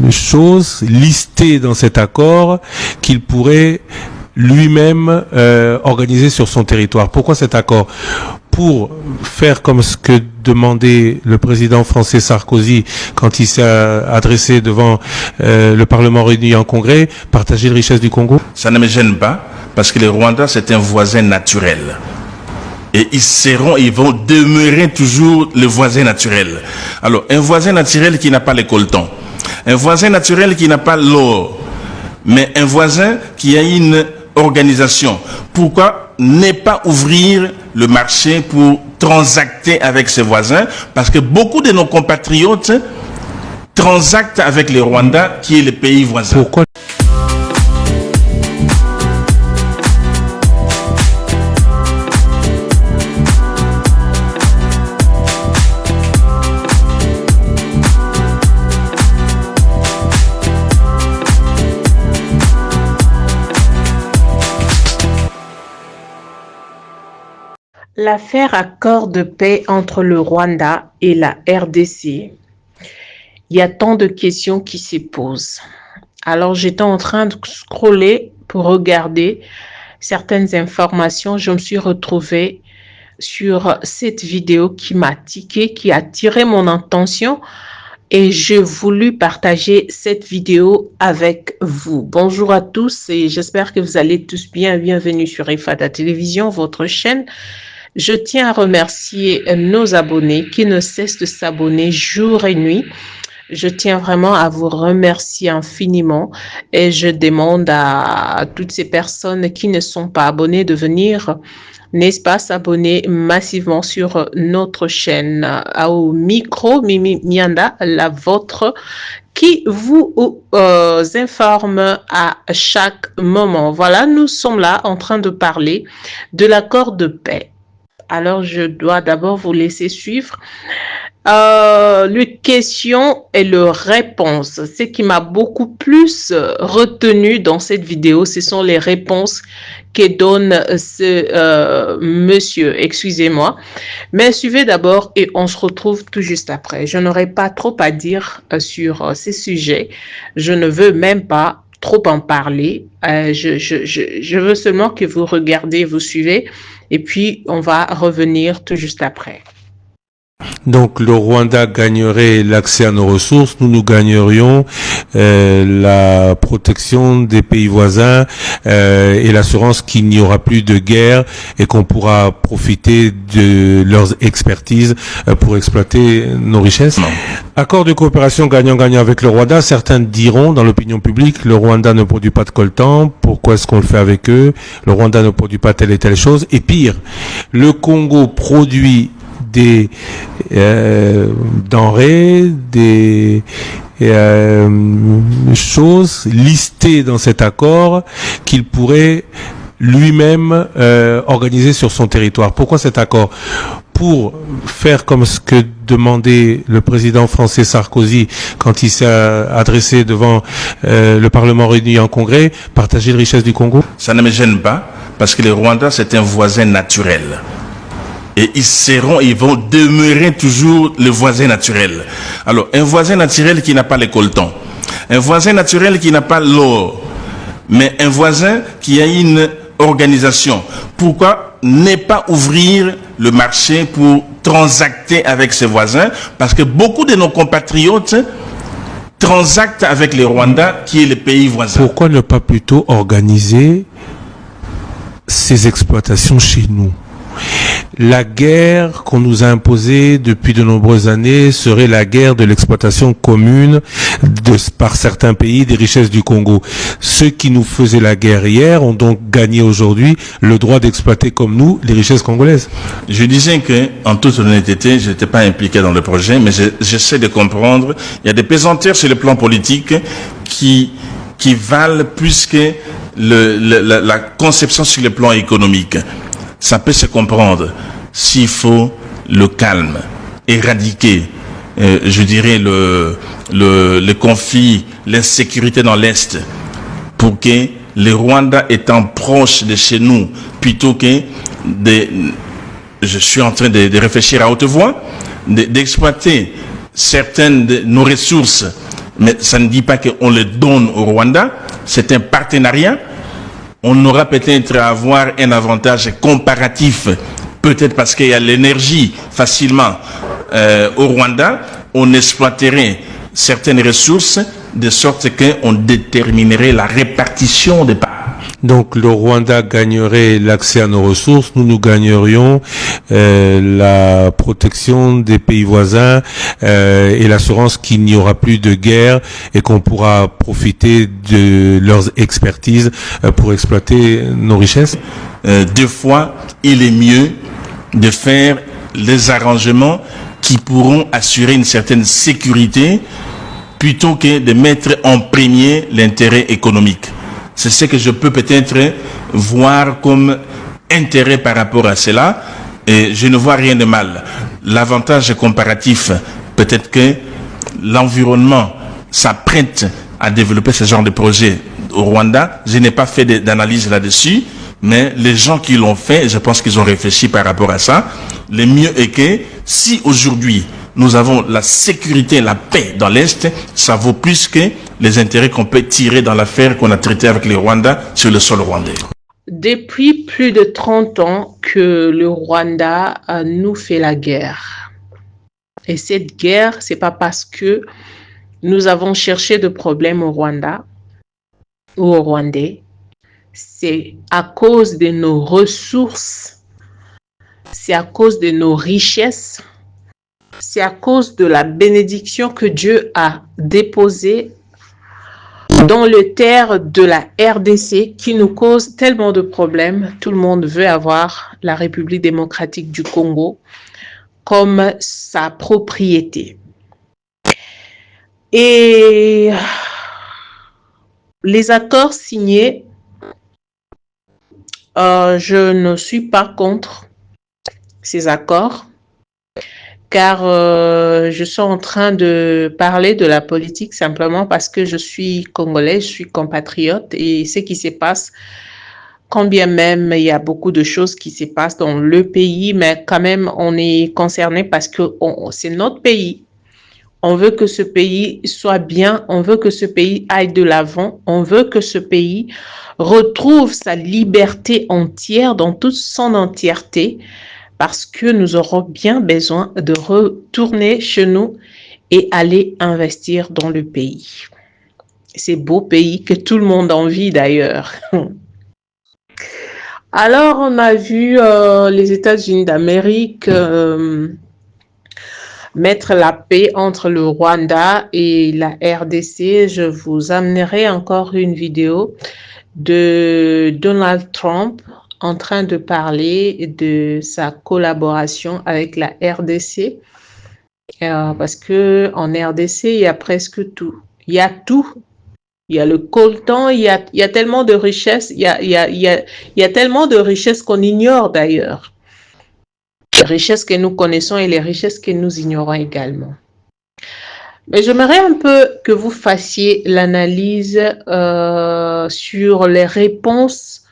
choses listées dans cet accord qu'il pourrait lui-même organiser sur son territoire. Pourquoi cet accord? Pour faire comme ce que demandait le président français Sarkozy quand il s'est adressé devant le Parlement réuni en congrès, partager les richesses du Congo? Ça ne me gêne pas, parce que le Rwanda, c'est un voisin naturel. Et ils vont demeurer toujours le voisin naturel. Alors, un voisin naturel qui n'a pas les coltons, un voisin naturel qui n'a pas l'or, mais un voisin qui a une organisation. Pourquoi ne pas ouvrir le marché pour transacter avec ses voisins? Parce que beaucoup de nos compatriotes transactent avec le Rwanda, qui est le pays voisin. Pourquoi? L'affaire accord de paix entre le Rwanda et la RDC. Il y a tant de questions qui se posent. Alors, j'étais en train de scroller pour regarder certaines informations. Je me suis retrouvée sur cette vidéo qui m'a tiqué, qui a attiré mon attention et j'ai voulu partager cette vidéo avec vous. Bonjour à tous et j'espère que vous allez tous bien. Bienvenue sur Ifada Télévision, votre chaîne. Je tiens à remercier nos abonnés qui ne cessent de s'abonner jour et nuit. Je tiens vraiment à vous remercier infiniment et je demande à toutes ces personnes qui ne sont pas abonnées de venir, n'est-ce pas, s'abonner massivement sur notre chaîne. Au micro, Mimi Mianda, la vôtre, qui vous informe à chaque moment. Voilà, nous sommes là en train de parler de l'accord de paix. Alors, je dois d'abord vous laisser suivre. Les questions et les réponses. Ce qui m'a beaucoup plus retenu dans cette vidéo, ce sont les réponses que donne ce monsieur. Excusez-moi. Mais suivez d'abord et on se retrouve tout juste après. Je n'aurai pas trop à dire sur ces sujets. Je ne veux même pas trop en parler. Je veux seulement que vous regardez, vous suivez. Et puis, on va revenir tout juste après. Donc, le Rwanda gagnerait l'accès à nos ressources, nous gagnerions la protection des pays voisins et l'assurance qu'il n'y aura plus de guerre et qu'on pourra profiter de leurs expertises pour exploiter nos richesses. Non. Accord de coopération gagnant-gagnant avec le Rwanda. Certains diront dans l'opinion publique, le Rwanda ne produit pas de coltan, pourquoi est-ce qu'on le fait avec eux? Le Rwanda ne produit pas telle et telle chose. Et pire, le Congo produit des denrées, des choses listées dans cet accord qu'il pourrait lui-même organiser sur son territoire. Pourquoi cet accord? Pour faire comme ce que demandait le président français Sarkozy quand il s'est adressé devant le Parlement réuni en congrès, partager les richesses du Congo? Ça ne me gêne pas, parce que le Rwanda, c'est un voisin naturel. Et ils vont demeurer toujours le voisin naturel. Alors, un voisin naturel qui n'a pas les coltons, un voisin naturel qui n'a pas l'or, mais un voisin qui a une organisation. Pourquoi ne pas ouvrir le marché pour transacter avec ses voisins? Parce que beaucoup de nos compatriotes transactent avec le Rwanda, qui est le pays voisin. Pourquoi ne pas plutôt organiser ces exploitations chez nous? La guerre qu'on nous a imposée depuis de nombreuses années serait la guerre de l'exploitation commune par certains pays des richesses du Congo. Ceux qui nous faisaient la guerre hier ont donc gagné aujourd'hui le droit d'exploiter comme nous les richesses congolaises. Je disais que, en toute honnêteté, je n'étais pas impliqué dans le projet, mais j'essaie de comprendre. Il y a des pesanteurs sur le plan politique qui valent plus que la conception sur le plan économique. Ça peut se comprendre s'il faut le calme, éradiquer, je dirais, le conflit, l'insécurité dans l'Est, pour que le Rwanda étant proche de chez nous, plutôt que je suis en train de réfléchir à haute voix, d'exploiter certaines de nos ressources, mais ça ne dit pas qu'on les donne au Rwanda. C'est un partenariat. On aura peut-être à avoir un avantage comparatif, peut-être parce qu'il y a l'énergie facilement au Rwanda. On exploiterait certaines ressources de sorte qu'on déterminerait la répartition des parts. Donc le Rwanda gagnerait l'accès à nos ressources, nous gagnerions la protection des pays voisins et l'assurance qu'il n'y aura plus de guerre et qu'on pourra profiter de leurs expertises pour exploiter nos richesses. Deux fois, il est mieux de faire les arrangements qui pourront assurer une certaine sécurité plutôt que de mettre en premier l'intérêt économique. C'est ce que je peux peut-être voir comme intérêt par rapport à cela, et je ne vois rien de mal. L'avantage comparatif, peut-être que l'environnement s'apprête à développer ce genre de projet au Rwanda. Je n'ai pas fait d'analyse là-dessus, mais les gens qui l'ont fait, je pense qu'ils ont réfléchi par rapport à ça. Le mieux est que si aujourd'hui nous avons la sécurité, la paix dans l'Est, ça vaut plus que les intérêts qu'on peut tirer dans l'affaire qu'on a traitée avec les Rwandais sur le sol rwandais. Depuis plus de 30 ans que le Rwanda nous fait la guerre. Et cette guerre, c'est pas parce que nous avons cherché de problèmes au Rwanda ou au Rwandais. C'est à cause de nos ressources, c'est à cause de nos richesses, c'est à cause de la bénédiction que Dieu a déposée dans le terre de la RDC qui nous cause tellement de problèmes. Tout le monde veut avoir la République démocratique du Congo comme sa propriété. Et les accords signés, je ne suis pas contre ces accords, car je suis en train de parler de la politique simplement parce que je suis congolais, je suis compatriote, et ce qui se passe, quand bien même il y a beaucoup de choses qui se passent dans le pays, mais quand même on est concerné parce que c'est notre pays. On veut que ce pays soit bien, on veut que ce pays aille de l'avant, on veut que ce pays retrouve sa liberté entière dans toute son entièreté, parce que nous aurons bien besoin de retourner chez nous et aller investir dans le pays. C'est beau pays que tout le monde envie d'ailleurs. Alors, on a vu les États-Unis d'Amérique mettre la paix entre le Rwanda et la RDC. Je vous amènerai encore une vidéo de Donald Trump en train de parler de sa collaboration avec la RDC, parce que en RDC, il y a presque tout. Il y a tout. Il y a le coltan, il y a tellement de richesses, il y a tellement de richesses qu'on ignore d'ailleurs. Les richesses que nous connaissons et les richesses que nous ignorons également. Mais j'aimerais un peu que vous fassiez l'analyse sur les réponses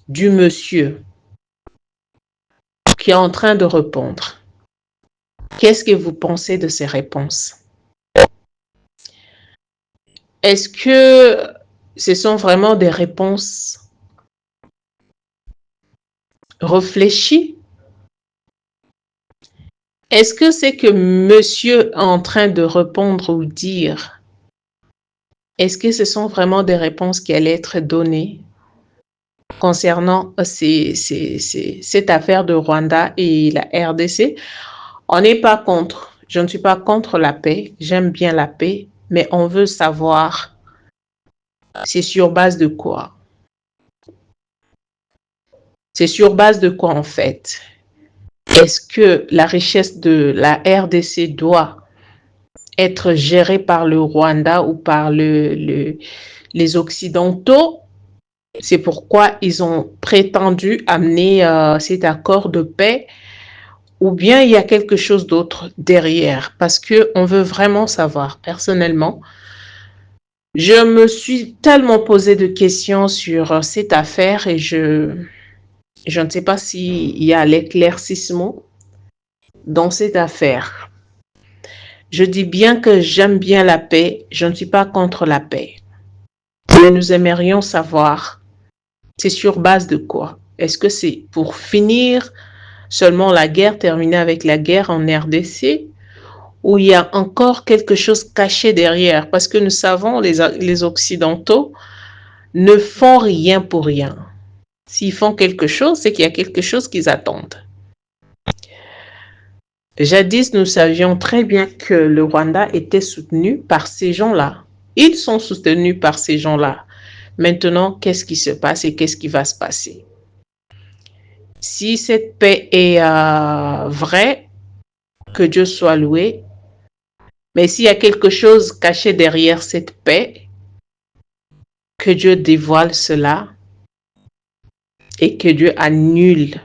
du monsieur qui est en train de répondre. Qu'est-ce que vous pensez de ces réponses? Est-ce que ce sont vraiment des réponses réfléchies? Est-ce que c'est que monsieur est en train de répondre ou dire, est-ce que ce sont vraiment des réponses qui allaient être données concernant cette affaire de Rwanda et la RDC? On n'est pas contre, je ne suis pas contre la paix, j'aime bien la paix, mais on veut savoir c'est sur base de quoi? C'est sur base de quoi en fait? Est-ce que la richesse de la RDC doit être gérée par le Rwanda ou par les Occidentaux? C'est pourquoi ils ont prétendu amener cet accord de paix, ou bien il y a quelque chose d'autre derrière? Parce qu'on veut vraiment savoir. Personnellement, je me suis tellement posé de questions sur cette affaire et je ne sais pas s'il y a l'éclaircissement dans cette affaire. Je dis bien que j'aime bien la paix, je ne suis pas contre la paix. Mais nous aimerions savoir, c'est sur base de quoi? Est-ce que c'est pour finir seulement la guerre, terminer avec la guerre en RDC? Ou il y a encore quelque chose caché derrière? Parce que nous savons, les Occidentaux ne font rien pour rien. S'ils font quelque chose, c'est qu'il y a quelque chose qu'ils attendent. Jadis, nous savions très bien que le Rwanda était soutenu par ces gens-là. Ils sont soutenus par ces gens-là. Maintenant, qu'est-ce qui se passe et qu'est-ce qui va se passer? Si cette paix est vraie, que Dieu soit loué, mais s'il y a quelque chose caché derrière cette paix, que Dieu dévoile cela et que Dieu annule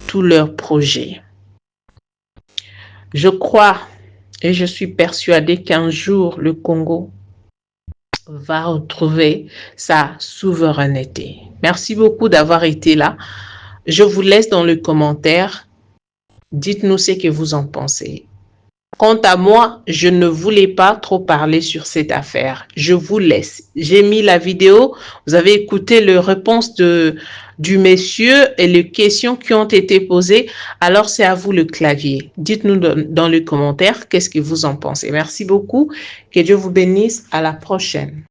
tous leurs projets. Je crois et je suis persuadée qu'un jour, le Congo va retrouver sa souveraineté. Merci beaucoup d'avoir été là. Je vous laisse dans le commentaire. Dites-nous ce que vous en pensez. Quant à moi, je ne voulais pas trop parler sur cette affaire. Je vous laisse. J'ai mis la vidéo. Vous avez écouté les réponses du monsieur et les questions qui ont été posées. Alors, c'est à vous le clavier. Dites-nous dans le commentaire qu'est-ce que vous en pensez. Merci beaucoup. Que Dieu vous bénisse. À la prochaine.